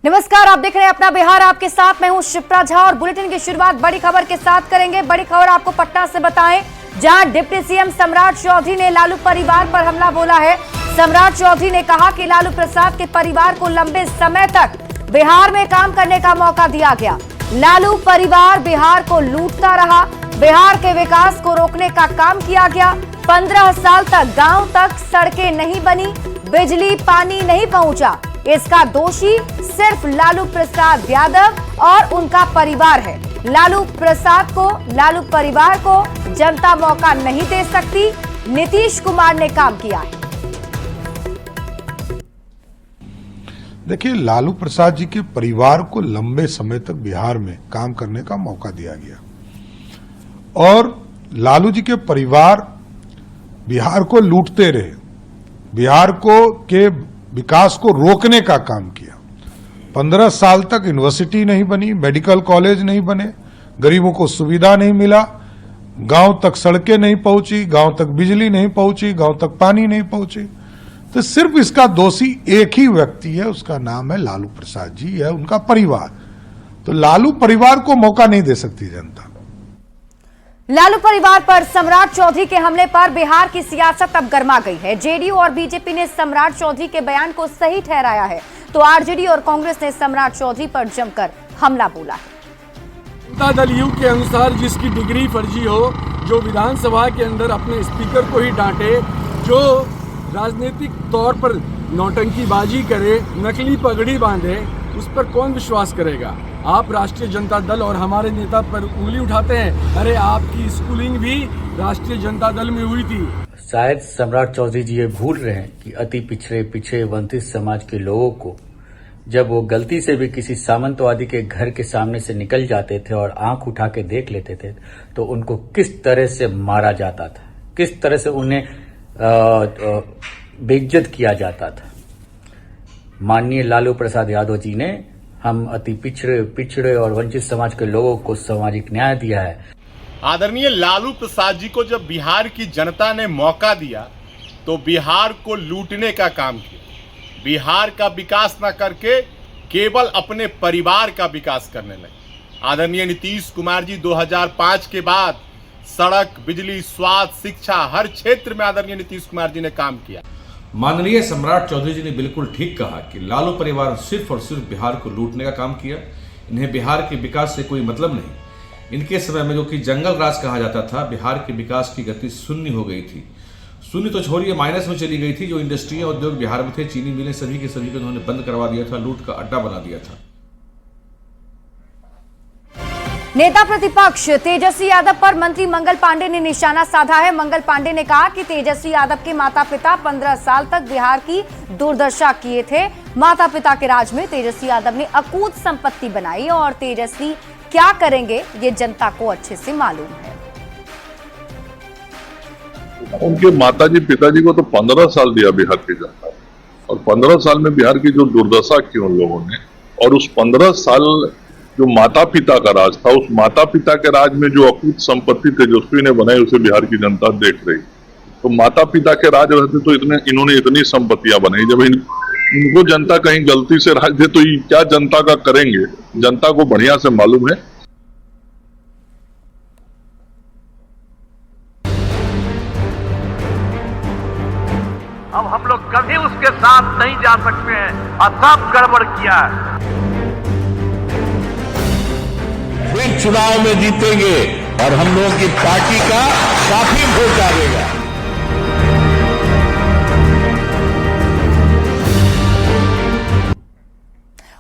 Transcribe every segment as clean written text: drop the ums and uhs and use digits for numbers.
नमस्कार, आप देख रहे हैं अपना बिहार। आपके साथ मैं हूं शिप्रा झा और बुलेटिन की शुरुआत बड़ी खबर के साथ करेंगे। बड़ी खबर आपको पटना से बताएं, जहां डिप्टी सीएम सम्राट चौधरी ने लालू परिवार पर हमला बोला है। सम्राट चौधरी ने कहा कि लालू प्रसाद के परिवार को लंबे समय तक बिहार में काम करने का मौका दिया गया। लालू परिवार बिहार को लूटता रहा, बिहार के विकास को रोकने का काम किया गया। 15 साल तक गांव तक सड़कें नहीं बनी, बिजली पानी नहीं पहुंचा। इसका दोषी सिर्फ लालू प्रसाद यादव और उनका परिवार है। लालू परिवार को जनता मौका नहीं दे सकती, नीतीश कुमार ने काम किया है। देखिए, लालू प्रसाद जी के परिवार को लंबे समय तक बिहार में काम करने का मौका दिया गया और लालू जी के परिवार बिहार को लूटते रहे, बिहार के विकास को रोकने का काम किया। 15 साल तक यूनिवर्सिटी नहीं बनी, मेडिकल कॉलेज नहीं बने, गरीबों को सुविधा नहीं मिला, गांव तक सड़कें नहीं पहुंची, गांव तक बिजली नहीं पहुंची, गांव तक पानी नहीं पहुंची। तो सिर्फ इसका दोषी एक ही व्यक्ति है, उसका नाम है लालू प्रसाद जी, है उनका परिवार। तो लालू परिवार को मौका नहीं दे सकती जनता। लालू परिवार पर सम्राट चौधरी के हमले पर बिहार की सियासत अब गर्मा गई है। जेडीयू और बीजेपी ने सम्राट चौधरी के बयान को सही ठहराया है, तो आरजेडी और कांग्रेस ने सम्राट चौधरी पर जमकर हमला बोला है। जनता दल यू के अनुसार जिसकी डिग्री फर्जी हो, जो विधानसभा के अंदर अपने स्पीकर को ही डांटे, जो राजनीतिक तौर पर नौटंकीबाजी करे, नकली पगड़ी बांधे, उस पर कौन विश्वास करेगा। आप राष्ट्रीय जनता दल और हमारे नेता पर उंगली उठाते हैं। अरे आपकी स्कूलिंग भी राष्ट्रीय जनता दल में हुई थी। शायद सम्राट चौधरी जी ये भूल रहे हैं कि अति पिछड़े वंचित समाज के लोगों को जब वो गलती से भी किसी सामंतवादी के घर के सामने से निकल जाते थे और आंख उठा के देख लेते थे, तो उनको किस तरह से मारा जाता था, किस तरह से उन्हें बेइज्जत किया जाता था। माननीय लालू प्रसाद यादव जी ने हम अति पिछड़े और वंचित समाज के लोगों को सामाजिक न्याय दिया है। आदरणीय लालू प्रसाद जी को जब बिहार की जनता ने मौका दिया तो बिहार को लूटने का काम किया। बिहार का विकास न करके केवल अपने परिवार का विकास करने लगे। आदरणीय नीतीश कुमार जी 2005 के बाद सड़क, बिजली, स्वास्थ्य, शिक्षा हर क्षेत्र में आदरणीय नीतीश कुमार जी ने काम किया। माननीय सम्राट चौधरी जी ने बिल्कुल ठीक कहा कि लालू परिवार सिर्फ और सिर्फ बिहार को लूटने का काम किया। इन्हें बिहार के विकास से कोई मतलब नहीं। इनके समय में जो कि जंगल राज कहा जाता था, बिहार के विकास की गति शून्य हो गई थी। शून्य तो छोड़िए, माइनस में चली गई थी। जो इंडस्ट्री और उद्योग बिहार में थे, चीनी मिलें, सभी के सभी को उन्होंने बंद करवा दिया था, लूट का अड्डा बना दिया था। नेता प्रतिपक्ष तेजस्वी यादव पर मंत्री मंगल पांडे ने निशाना साधा है। मंगल पांडे ने कहा कि तेजस्वी यादव के माता पिता 15 साल तक बिहार की दुर्दशा किए थे। माता पिता के राज में तेजस्वी यादव ने अकूत संपत्ति बनाई और तेजस्वी क्या करेंगे ये जनता को अच्छे से मालूम है। उनके माताजी पिताजी को तो 15 साल दिया बिहार की जनता, और 15 साल में बिहार की जो दुर्दशा की उन लोगों ने, और उस 15 साल जो माता पिता का राज था, उस माता पिता के राज में जो अकूत संपत्ति तेजस्वी ने बनाई, उसे बिहार की जनता देख रही। तो माता पिता के राज रहते तो इन्होंने इतनी संपत्तियां बनाई। जब इनको जनता कहीं गलती से राज दे तो ये क्या जनता का करेंगे, जनता को बढ़िया से मालूम है। अब हम लोग कभी उसके साथ नहीं जा सकते हैं और सब गड़बड़ किया है। फिर चुनाव में जीतेंगे और हम लोगों की पार्टी का काफी वोट आएगा।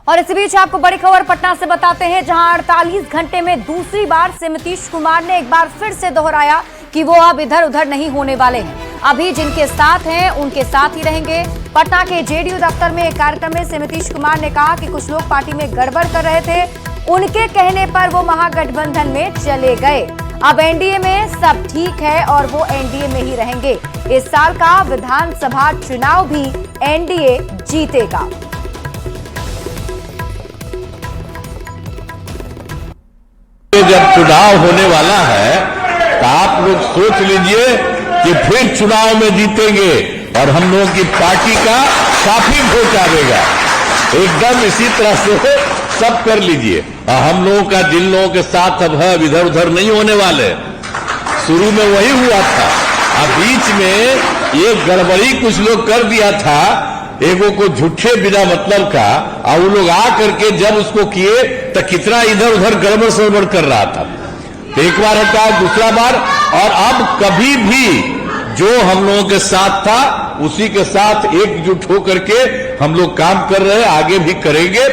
और इसी बीच आपको बड़ी खबर पटना से बताते हैं, जहां 48 घंटे में दूसरी बार से नीतीश कुमार ने एक बार फिर से दोहराया कि वो अब इधर उधर नहीं होने वाले हैं। अभी जिनके साथ हैं उनके साथ ही रहेंगे। पटना के जेडीयू दफ्तर में एक कार्यक्रम में नीतीश कुमार ने कहा कि कुछ लोग पार्टी में गड़बड़ कर रहे थे, उनके कहने पर वो महागठबंधन में चले गए। अब एनडीए में सब ठीक है और वो एनडीए में ही रहेंगे। इस साल का विधानसभा चुनाव भी एनडीए जीतेगा। जब चुनाव होने वाला है तो आप लोग सोच लीजिए कि फिर चुनाव में जीतेंगे और हम लोगों की पार्टी का काफी वोट आएगा। एकदम इसी तरह से सब कर लीजिए। हम लोगों का जिन लोगों के साथ अब है इधर उधर नहीं होने वाले, शुरू में वही हुआ था। अब बीच में ये गड़बड़ी कुछ लोग कर दिया था, एगो को झूठे बिना मतलब का, और वो लोग आ करके जब उसको किए तो कितना इधर उधर गड़बड़ सड़बड़ कर रहा था। तो एक बार हटा, दूसरा बार, और अब कभी भी जो हम लोगों के साथ था उसी के साथ एकजुट होकर के हम लोग काम कर रहे हैं, आगे भी करेंगे।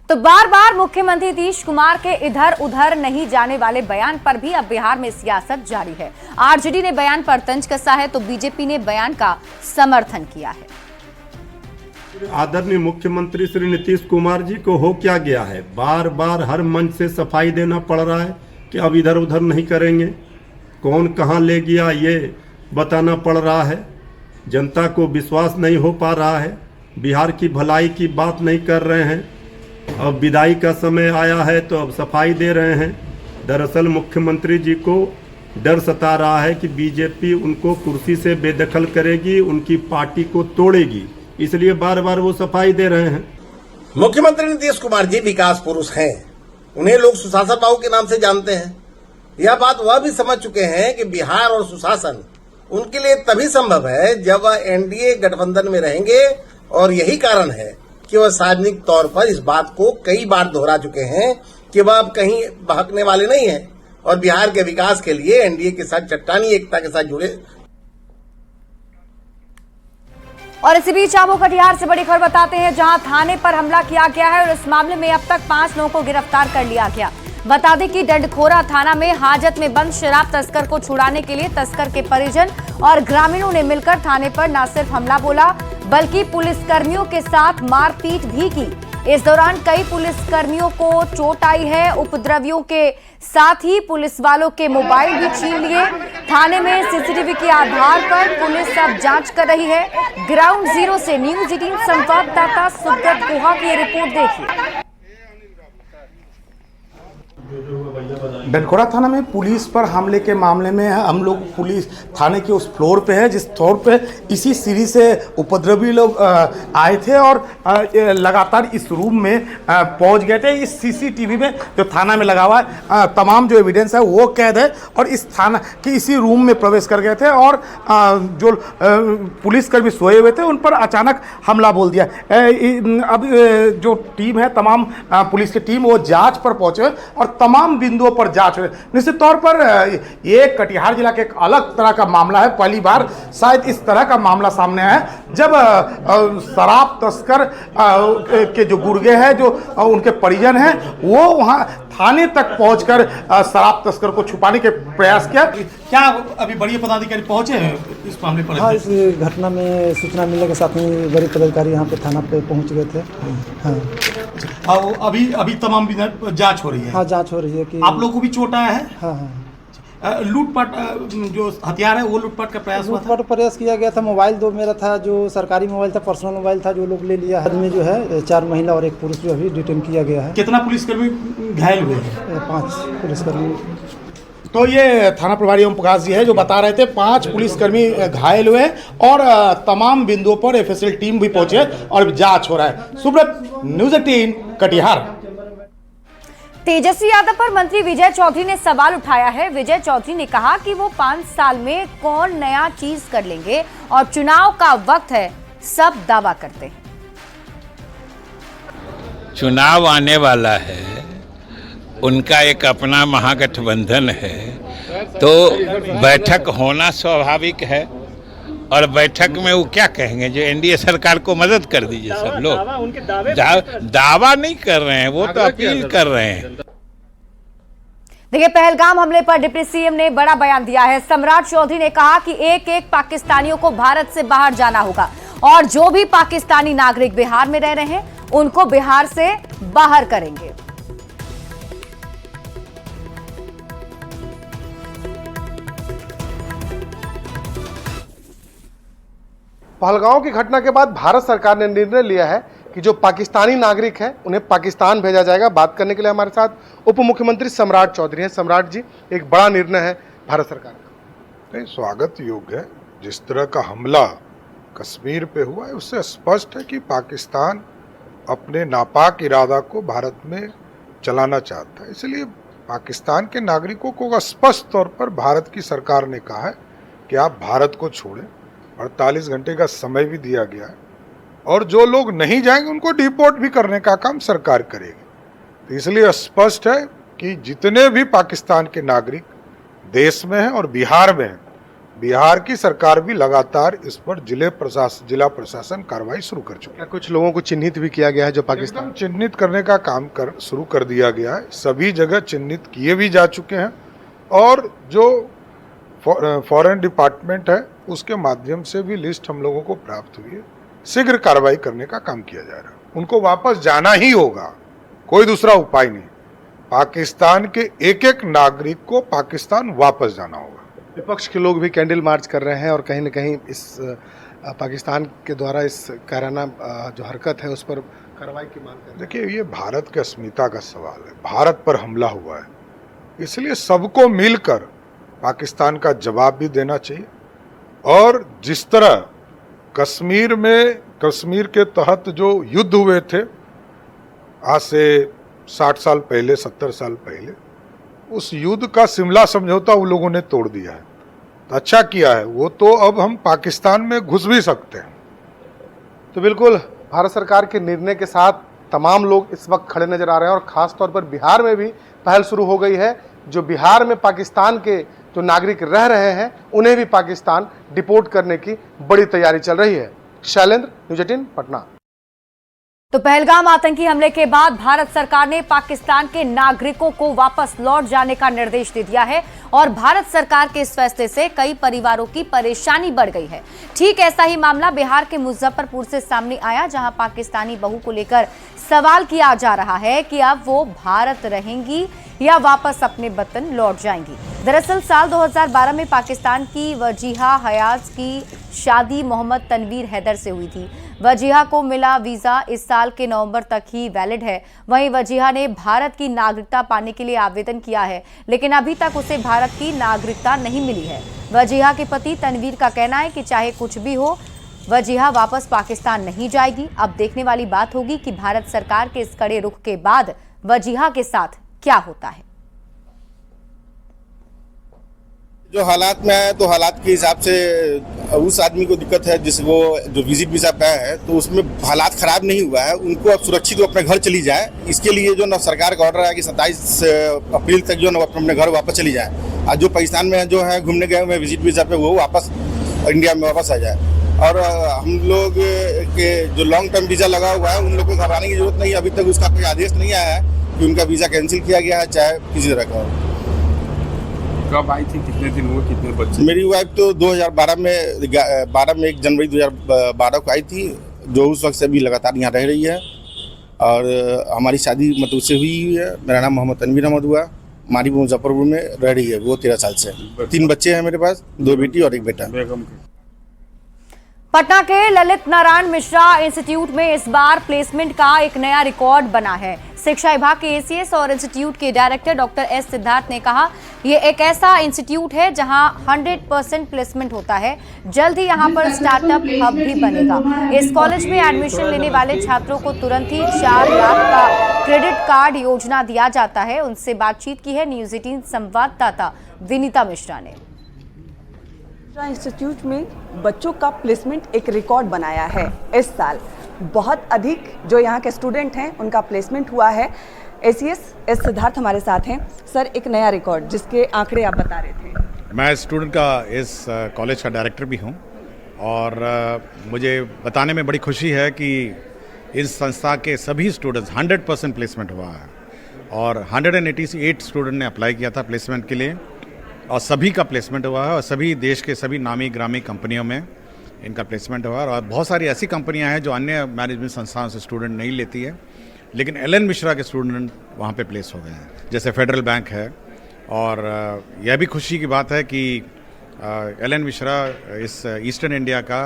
तो बार बार मुख्यमंत्री नीतीश कुमार के इधर उधर नहीं जाने वाले बयान पर भी अब बिहार में सियासत जारी है। आरजेडी ने बयान पर तंज कसा है तो बीजेपी ने बयान का समर्थन किया है। आदरणीय मुख्यमंत्री श्री नीतीश कुमार जी को हो क्या गया है, बार बार हर मंच से सफाई देना पड़ रहा है कि अब इधर उधर नहीं करेंगे, कौन कहां ले गया ये बताना पड़ रहा है। जनता को विश्वास नहीं हो पा रहा है, बिहार की भलाई की बात नहीं कर रहे हैं। अब विदाई का समय आया है तो अब सफाई दे रहे हैं। दरअसल मुख्यमंत्री जी को डर सता रहा है कि बीजेपी उनको कुर्सी से बेदखल करेगी, उनकी पार्टी को तोड़ेगी, इसलिए बार बार वो सफाई दे रहे हैं। मुख्यमंत्री नीतीश कुमार जी विकास पुरुष हैं, उन्हें लोग सुशासन बाबू के नाम से जानते हैं। यह बात वह भी समझ चुके हैं कि बिहार और सुशासन उनके लिए तभी संभव है जब वह एनडीए गठबंधन में रहेंगे, और यही कारण है कि वह सार्वजनिक तौर पर इस बात को कई बार दोहरा चुके हैं कि वह अब कहीं बहकने वाले नहीं हैं और बिहार के विकास के लिए एनडीए के साथ चट्टानी एकता के साथ जुड़े। और इसी बीच आपको कटिहार से बड़ी खबर बताते हैं, जहां थाने पर हमला किया गया है और इस मामले में अब तक 5 लोगों को गिरफ्तार कर लिया गया। बता दें कि डंडखोरा थाना में हाजत में बंद शराब तस्कर को छुड़ाने के लिए तस्कर के परिजन और ग्रामीणों ने मिलकर थाने पर न सिर्फ हमला बोला बल्कि पुलिसकर्मियों के साथ मारपीट भी की। इस दौरान कई पुलिसकर्मियों को चोट आई है। उपद्रवियों के साथ ही पुलिस वालों के मोबाइल भी छीन लिए। थाने में सीसीटीवी के आधार पर पुलिस अब जांच कर रही है। ग्राउंड जीरो से न्यूज 18 संवाददाता सुब्रत गुहा की रिपोर्ट देखिए। डंडखोरा थाना में पुलिस पर हमले के मामले में हम लोग पुलिस थाने के उस फ्लोर पे है जिस फ्लोर पे इसी सीढ़ी से उपद्रवी लोग आए थे और लगातार इस रूम में पहुंच गए थे। इस सीसीटीवी में जो थाना में लगा हुआ है तमाम जो एविडेंस है वो कैद है और इस थाना के इसी रूम में प्रवेश कर गए थे और जो पुलिसकर्मी सोए हुए थे उन पर अचानक हमला बोल दिया। अब जो टीम है तमाम पुलिस की टीम वो जाँच पर पहुँचे और तमाम बिंदुओं पर जांच हुई। निश्चित तौर पर ये कटिहार जिला के एक अलग तरह का मामला है। पहली बार शायद इस तरह का मामला सामने आया जब शराब तस्कर के जो गुर्गे हैं, जो उनके परिजन हैं, वो वहां थाने तक पहुंचकर शराब तस्कर को छुपाने के प्रयास किया। क्या अभी बड़ी पदाधिकारी पहुंचे हैं इस मामले पर? हाँ, इस घटना में सूचना मिलने के साथ में बड़े पदाधिकारी यहाँ पे थाना पे पहुंच गए थे। हाँ, अभी तमाम जांच हो रही है। हाँ, जांच हो रही है कि आप लोग को भी चोट आया है। हाँ, लूटपाट जो हथियार है वो लूटपाट का प्रयास हुआ था। लूटपाट प्रयास किया गया था। मोबाइल 2 मेरा था, जो सरकारी मोबाइल था, पर्सनल मोबाइल था, जो लोग ले लिया। आदमी जो है 4 महिला और 1 पुरुष जो अभी डिटेन किया गया है। कितना पुलिसकर्मी घायल हुए हैं? 5 पुलिसकर्मी। तो ये थाना प्रभारी ओम प्रकाश जी है जो बता रहे थे 5 पुलिसकर्मी घायल हुए और तमाम बिंदुओं पर एफएसएल टीम भी पहुंचे और जांच हो रहा है। सुब्रत, न्यूज़ 18 कटिहार। तेजस्वी यादव पर मंत्री विजय चौधरी ने सवाल उठाया है। विजय चौधरी ने कहा कि वो 5 साल में कौन नया चीज कर लेंगे और चुनाव का वक्त है, सब दावा करते हैं। चुनाव आने वाला है, उनका एक अपना महागठबंधन है, तो बैठक होना स्वाभाविक है और बैठक में वो क्या कहेंगे, जो एनडीए सरकार को मदद कर दीजिए सब लोग। दावा नहीं कर रहे हैं, वो तो अपील कर रहे हैं। देखिए, पहलगाम हमले पर डिप्टी सीएम ने बड़ा बयान दिया है। सम्राट चौधरी ने कहा कि एक पाकिस्तानियों को भारत से बाहर जाना होगा और जो भी पाकिस्तानी नागरिक बिहार में रह रहे हैं उनको बिहार से बाहर करेंगे। पहलगांव की घटना के बाद भारत सरकार ने निर्णय लिया है कि जो पाकिस्तानी नागरिक हैं उन्हें पाकिस्तान भेजा जाएगा। बात करने के लिए हमारे साथ उप मुख्यमंत्री सम्राट चौधरी हैं। सम्राट जी, एक बड़ा निर्णय है भारत सरकार का। नहीं, स्वागत योग्य है। जिस तरह का हमला कश्मीर पे हुआ है उससे स्पष्ट है कि पाकिस्तान अपने नापाक इरादा को भारत में चलाना चाहता है। इसलिए पाकिस्तान के नागरिकों को स्पष्ट तौर पर भारत की सरकार ने कहा है कि आप भारत को छोड़ें। 48 घंटे का समय भी दिया गया है और जो लोग नहीं जाएंगे उनको डिपोर्ट भी करने का काम सरकार करेगी। तो इसलिए स्पष्ट है कि जितने भी पाकिस्तान के नागरिक देश में हैं और बिहार में हैं, बिहार की सरकार भी लगातार इस पर जिला प्रशासन कार्रवाई शुरू कर चुकी है। कुछ लोगों को चिन्हित भी किया गया है जो पाकिस्तान चिन्हित करने का काम शुरू कर दिया गया है। सभी जगह चिन्हित किए भी जा चुके हैं और जो फॉरेन डिपार्टमेंट है उसके माध्यम से भी लिस्ट हम लोगों को प्राप्त हुई है। शीघ्र कार्रवाई करने का काम किया जा रहा है। उनको वापस जाना ही होगा, कोई दूसरा उपाय नहीं। पाकिस्तान के एक एक नागरिक को पाकिस्तान वापस जाना होगा। विपक्ष के लोग भी कैंडल मार्च कर रहे हैं और कहीं न कहीं इस पाकिस्तान के द्वारा इस कायराना जो हरकत है उस पर कार्रवाई की मांग कर रहे हैं। देखिए, ये भारत की अस्मिता का सवाल है। भारत पर हमला हुआ है, इसलिए सबको मिलकर पाकिस्तान का जवाब भी देना चाहिए। और जिस तरह कश्मीर के तहत जो युद्ध हुए थे आज से 60 साल पहले, 70 साल पहले, उस युद्ध का शिमला समझौता उन लोगों ने तोड़ दिया है। तो अच्छा किया है वो, तो अब हम पाकिस्तान में घुस भी सकते हैं। तो बिल्कुल भारत सरकार के निर्णय के साथ तमाम लोग इस वक्त खड़े नजर आ रहे हैं और खास तौर पर बिहार में भी पहल शुरू हो गई है। जो बिहार में पाकिस्तान के जो नागरिक रह रहे हैं उन्हें भी पाकिस्तान डिपोर्ट करने की बड़ी तैयारी चल रही है। शैलेंद्र, न्यूज़ 18 पटना। तो पहलगाम आतंकी हमले के बाद भारत सरकार ने पाकिस्तान के नागरिकों को वापस लौट जाने का निर्देश दे दिया है और भारत सरकार के इस फैसले से कई परिवारों की परेशानी बढ़ गई है। ठीक ऐसा ही मामला बिहार के मुजफ्फरपुर से सामने आया, जहां पाकिस्तानी बहू को लेकर सवाल किया जा रहा है कि अब वो भारत रहेंगी या वापस अपने वतन लौट जाएंगी। दरअसल साल 2012 में पाकिस्तान की वजीहा हयाज की शादी मोहम्मद तनवीर हैदर से हुई थी। वजीहा को मिला वीजा इस साल के नवंबर तक ही वैलिड है। वहीं वजीहा ने भारत की नागरिकता पाने के लिए आवेदन किया है, लेकिन अभी तक उसे भारत की नागरिकता नहीं मिली है। वजीहा के पति तनवीर का कहना है कि चाहे कुछ भी हो, वजीहा वापस पाकिस्तान नहीं जाएगी। अब देखने वाली बात होगी कि भारत सरकार के इस कड़े रुख के बाद वजीहा के साथ क्या होता है। जो हालात में है तो हालात के हिसाब से उस आदमी को दिक्कत है जिस वो जो विजिट वीजा पे है, तो उसमें हालात खराब नहीं हुआ है, उनको अब सुरक्षित अपने घर चली जाए। इसके लिए जो ना सरकार का ऑर्डर है कि 27 अप्रैल तक जो ना अपने घर वापस चली जाए। और जो पाकिस्तान में जो है घूमने गए हुए विजिट वीजा पे, वो वापस इंडिया में वापस आ जाए। और हम लोग के जो लॉन्ग टर्म वीजा लगा हुआ है उन लोग को घबराने की जरूरत नहीं। अभी तक उसका कोई आदेश नहीं आया है कि उनका वीजा कैंसिल किया गया है, चाहे किसी तरह का। कब आई थी, कितने दिन हुए, कितने बच्चे? मेरी वाइफ तो 2012 में 1 जनवरी 2012 को आई थी, जो उस वक्त से भी लगातार यहाँ रह रही है। और हमारी शादी मतलब उससे हुई है। मेरा नाम मोहम्मद तनवीर अहमद हुआ। हमारी मुजफ्फरपुर में रह रही है वो 13 साल से। 3 बच्चे हैं मेरे पास, 2 बेटी और 1 बेटा। पटना के ललित नारायण मिश्रा इंस्टीट्यूट में इस बार प्लेसमेंट का एक नया रिकॉर्ड बना है। शिक्षा विभाग के एसीएस और इंस्टीट्यूट के डायरेक्टर डॉक्टर एस सिद्धार्थ ने कहा, ये एक ऐसा इंस्टीट्यूट है जहां 100% प्लेसमेंट होता है। जल्द ही यहां पर स्टार्टअप हब भी बनेगा। इस कॉलेज में एडमिशन लेने वाले छात्रों को तुरंत ही 4 लाख का क्रेडिट कार्ड योजना दिया जाता है। उनसे बातचीत की है न्यूज़ 18 संवाददाता विनीता मिश्रा ने। इंस्टीट्यूट में बच्चों का प्लेसमेंट एक रिकॉर्ड बनाया है। इस साल बहुत अधिक जो यहाँ के स्टूडेंट हैं उनका प्लेसमेंट हुआ है। एसीएस एस सिद्धार्थ हमारे साथ हैं। सर, एक नया रिकॉर्ड जिसके आंकड़े आप बता रहे थे। मैं स्टूडेंट का इस कॉलेज का डायरेक्टर भी हूँ और मुझे बताने में बड़ी खुशी है कि इस संस्था के सभी स्टूडेंट्स 100% प्लेसमेंट हुआ है और 188 स्टूडेंट ने अप्लाई किया था प्लेसमेंट के लिए और सभी का प्लेसमेंट हुआ है और सभी देश के सभी नामी ग्रामी कंपनियों में इनका प्लेसमेंट हुआ है। और बहुत सारी ऐसी कंपनियां हैं जो अन्य मैनेजमेंट संस्थाओं से स्टूडेंट नहीं लेती है, लेकिन एलन मिश्रा के स्टूडेंट वहां पे प्लेस हो गए हैं, जैसे फेडरल बैंक है। और यह भी खुशी की बात है कि एलन मिश्रा इस ईस्टर्न इंडिया का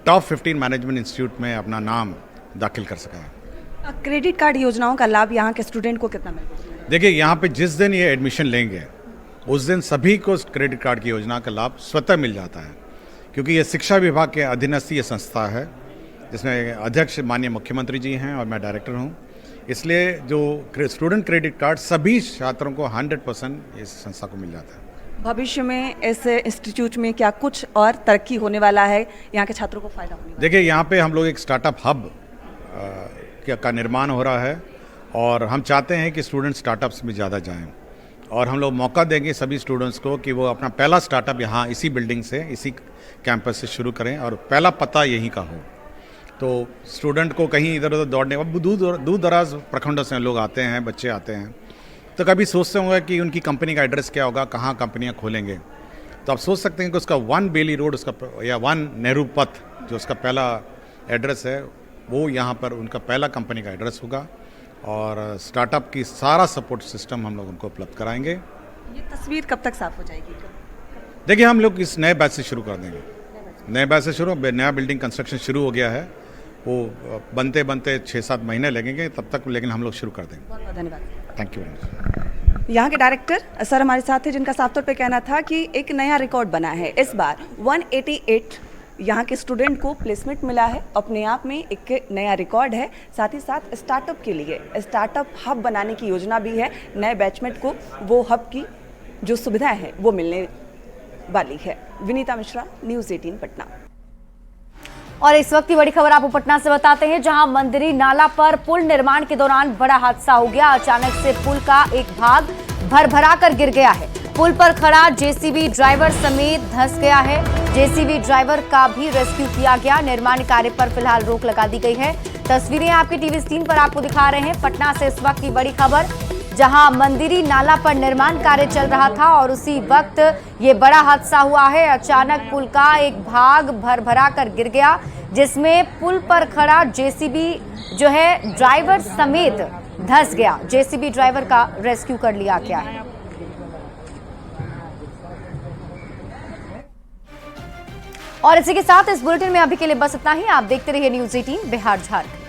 टॉप 15 मैनेजमेंट इंस्टीट्यूट में अपना नाम दाखिल कर सका है। क्रेडिट कार्ड योजनाओं का लाभ यहाँ के स्टूडेंट को कितना मिलता है? देखिए, यहाँ पे जिस दिन ये एडमिशन लेंगे उस दिन सभी को क्रेडिट कार्ड की योजना का लाभ स्वतः मिल जाता है, क्योंकि ये शिक्षा विभाग के अधीनस्थ ये संस्था है, जिसमें अध्यक्ष माननीय मुख्यमंत्री जी हैं और मैं डायरेक्टर हूँ। इसलिए जो स्टूडेंट क्रेडिट कार्ड सभी छात्रों को 100% इस संस्था को मिल जाता है। भविष्य में इस इंस्टीट्यूट में क्या कुछ और तरक्की होने वाला है, यहाँ के छात्रों को फायदा होने वाला है? देखिए, यहाँ पे हम लोग एक स्टार्टअप हब का निर्माण हो रहा है और हम चाहते हैं कि स्टूडेंट स्टार्टअप्स में ज़्यादा जाएं और हम लोग मौका देंगे सभी स्टूडेंट्स को कि वो अपना पहला स्टार्टअप यहाँ इसी बिल्डिंग से, इसी कैंपस से शुरू करें और पहला पता यहीं का हो। तो स्टूडेंट को कहीं इधर उधर दौड़ने, दूर दराज प्रखंडों से लोग आते हैं, बच्चे आते हैं, तो कभी सोचते होंगे कि उनकी कंपनी का एड्रेस क्या होगा, कहाँ कंपनियाँ खोलेंगे। तो आप सोच सकते हैं कि उसका 1 बेली रोड उसका या 1 नेहरू पथ जो उसका पहला एड्रेस है, वो यहाँ पर उनका पहला कंपनी का एड्रेस होगा और स्टार्टअप की सारा सपोर्ट सिस्टम हम लोग उनको उपलब्ध कराएंगे। ये तस्वीर कब तक साफ हो जाएगी? देखिए, हम लोग इस नए बैच से शुरू कर देंगे। नए बैच से शुरू, नया बिल्डिंग कंस्ट्रक्शन शुरू हो गया है, वो बनते बनते 6-7 महीने लगेंगे तब तक, लेकिन हम लोग शुरू कर देंगे। बहुत बहुत धन्यवाद। Thank you very much. यहाँ के डायरेक्टर सर हमारे साथ थे, जिनका साफ तौर पे कहना था कि एक नया रिकॉर्ड बना है। इस बार 188 यहाँ के स्टूडेंट को प्लेसमेंट मिला है, अपने आप में एक नया रिकॉर्ड है। साथ ही साथ स्टार्टअप के लिए स्टार्टअप हब बनाने की योजना भी है। नए बैचमेट को वो हब की जो सुविधाएं हैं वो मिलने वाली है। विनीता मिश्रा, न्यूज़ 18 पटना। और इस वक्त की बड़ी खबर आपको पटना से बताते हैं, जहां मंदिरी नाला पर पुल निर्माण के दौरान बड़ा हादसा हो गया। अचानक से पुल का एक भाग भरभरा कर गिर गया है। पुल पर खड़ा जेसीबी ड्राइवर समेत धंस गया है। जेसीबी ड्राइवर का भी रेस्क्यू किया गया। निर्माण कार्य पर फिलहाल रोक लगा दी गई है। तस्वीरें आपकी टीवी स्क्रीन पर आपको दिखा रहे हैं। पटना से इस वक्त की बड़ी खबर, जहां मंदिरी नाला पर निर्माण कार्य चल रहा था और उसी वक्त ये बड़ा हादसा हुआ है। अचानक पुल का एक भाग भरभरा कर गिर गया, जिसमें पुल पर खड़ा जेसीबी जो है ड्राइवर समेत धंस गया। जेसीबी ड्राइवर का रेस्क्यू कर लिया गया है। और इसी के साथ इस बुलेटिन में अभी के लिए बस इतना ही। आप देखते रहिए न्यूज़ 18 बिहार झारखंड।